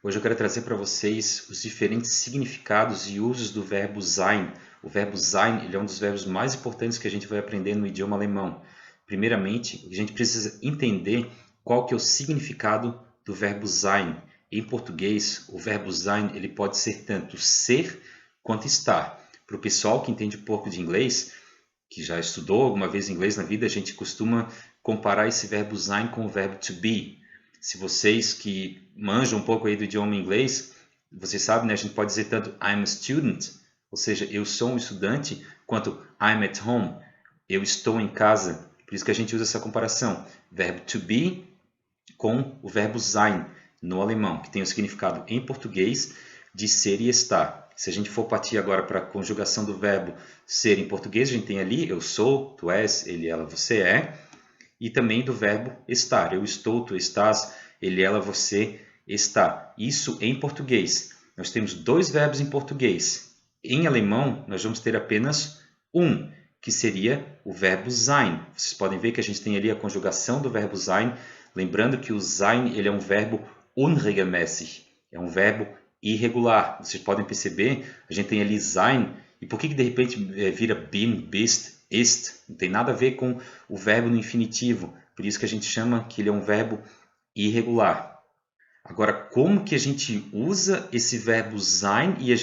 Hoje eu quero trazer para vocês os diferentes significados e usos do verbo sein. O verbo sein ele é um dos verbos mais importantes que a gente vai aprender no idioma alemão. Primeiramente, a gente precisa entender qual que é o significado do verbo sein. Em português, o verbo sein ele pode ser tanto ser quanto estar. Para o pessoal que entende um pouco de inglês, que já estudou alguma vez inglês na vida, a gente costuma comparar esse verbo sein com o verbo to be. Se vocês que manjam um pouco aí do idioma inglês, vocês sabem, né? A gente pode dizer tanto I'm a student, ou seja, eu sou um estudante, quanto I'm at home, eu estou em casa. Por isso que a gente usa essa comparação, verbo to be com o verbo sein no alemão, que tem o significado em português de ser e estar. Se a gente for partir agora para a conjugação do verbo ser em português, a gente tem ali eu sou, tu és, ele, ela, você é. E também do verbo estar. Eu estou, tu estás, ele, ela, você está. Isso em português. Nós temos dois verbos em português. Em alemão, nós vamos ter apenas um, que seria o verbo sein. Vocês podem ver que a gente tem ali a conjugação do verbo sein. Lembrando que o sein ele é um verbo unregelmäßig. É um verbo irregular. Vocês podem perceber, a gente tem ali sein. E por que de repente vira bin, bist, ist? Não tem nada a ver com o verbo no infinitivo. Por isso que a gente chama que ele é um verbo irregular. Agora, como que a gente usa esse verbo sein e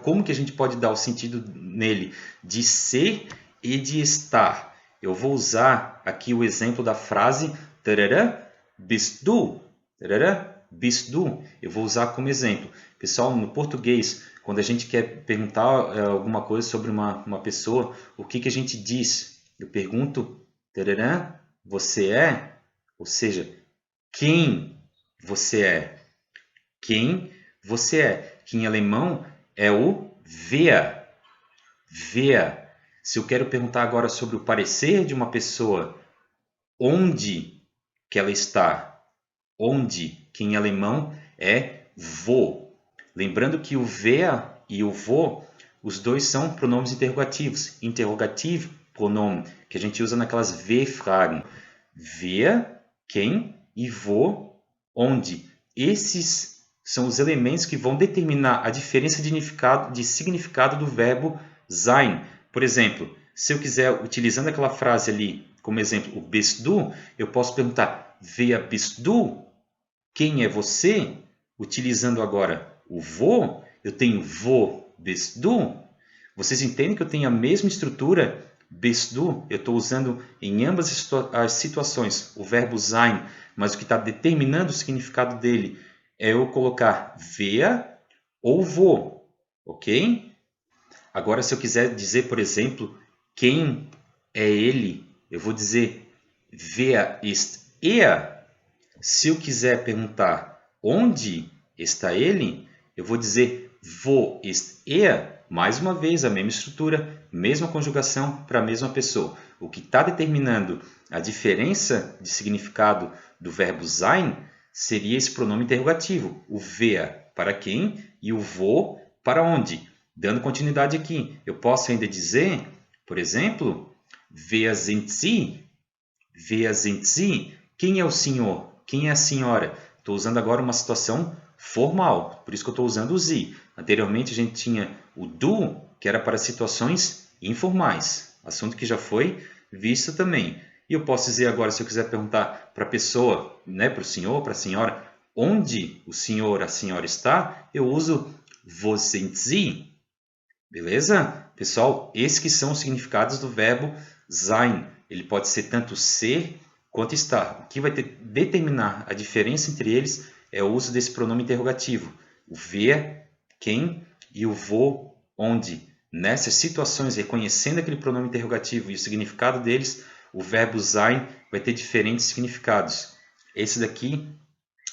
como que a gente pode dar o sentido nele de ser e de estar? Eu vou usar aqui o exemplo da frase tarará, bist du? Tarará, bist du? Eu vou usar como exemplo. Pessoal, no português, quando a gente quer perguntar alguma coisa sobre uma pessoa, o que a gente diz? Eu pergunto, tarará, você é? Ou seja, quem você é? Quem você é? Que em alemão é o wer. Wer. Se eu quero perguntar agora sobre o parecer de uma pessoa, onde que ela está? Onde, que em alemão é wo. Lembrando que o wer e o wo, os dois são pronomes interrogativos. Interrogativo, pronome, que a gente usa naquelas W-fragen. Wer, quem, e wo, onde. Esses são os elementos que vão determinar a diferença de significado do verbo sein. Por exemplo, se eu quiser, utilizando aquela frase ali como exemplo, o bist du, eu posso perguntar, wer bist du? Quem é você? Utilizando agora o wo, eu tenho wo bist du. Vocês entendem que eu tenho a mesma estrutura? Bist du, eu estou usando em ambas as situações o verbo sein, mas o que está determinando o significado dele é eu colocar wer ou wo, ok? Agora, se eu quiser dizer, por exemplo, quem é ele, eu vou dizer wer ist er. Se eu quiser perguntar onde está ele, eu vou dizer wo ist er. Mais uma vez, a mesma estrutura, mesma conjugação para a mesma pessoa. O que está determinando a diferença de significado do verbo sein seria esse pronome interrogativo, o wer para quem e o wo para onde. Dando continuidade aqui, eu posso ainda dizer, por exemplo, wer sind Sie? Wer sind Sie? Quem é o senhor? Quem é a senhora? Estou usando agora uma situação formal, por isso que eu estou usando o Sie. Anteriormente a gente tinha o du, que era para situações informais, assunto que já foi visto também. E eu posso dizer agora, se eu quiser perguntar para a pessoa, né, para o senhor, para a senhora, onde o senhor, a senhora está, eu uso wo sind Sie? Beleza? Pessoal, esses que são os significados do verbo sein. Ele pode ser tanto ser quanto estar. O que vai determinar a diferença entre eles é o uso desse pronome interrogativo. O wer, quem, e o wo, onde. Nessas situações, reconhecendo aquele pronome interrogativo e o significado deles, o verbo sein vai ter diferentes significados. Esse daqui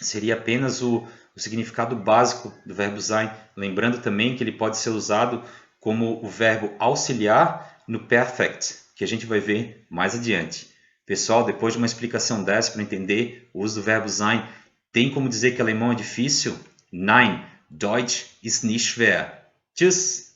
seria apenas o significado básico do verbo sein. Lembrando também que ele pode ser usado como o verbo auxiliar no perfect, que a gente vai ver mais adiante. Pessoal, depois de uma explicação dessa para entender o uso do verbo sein, tem como dizer que alemão é difícil? Nein, Deutsch ist nicht schwer. Tschüss!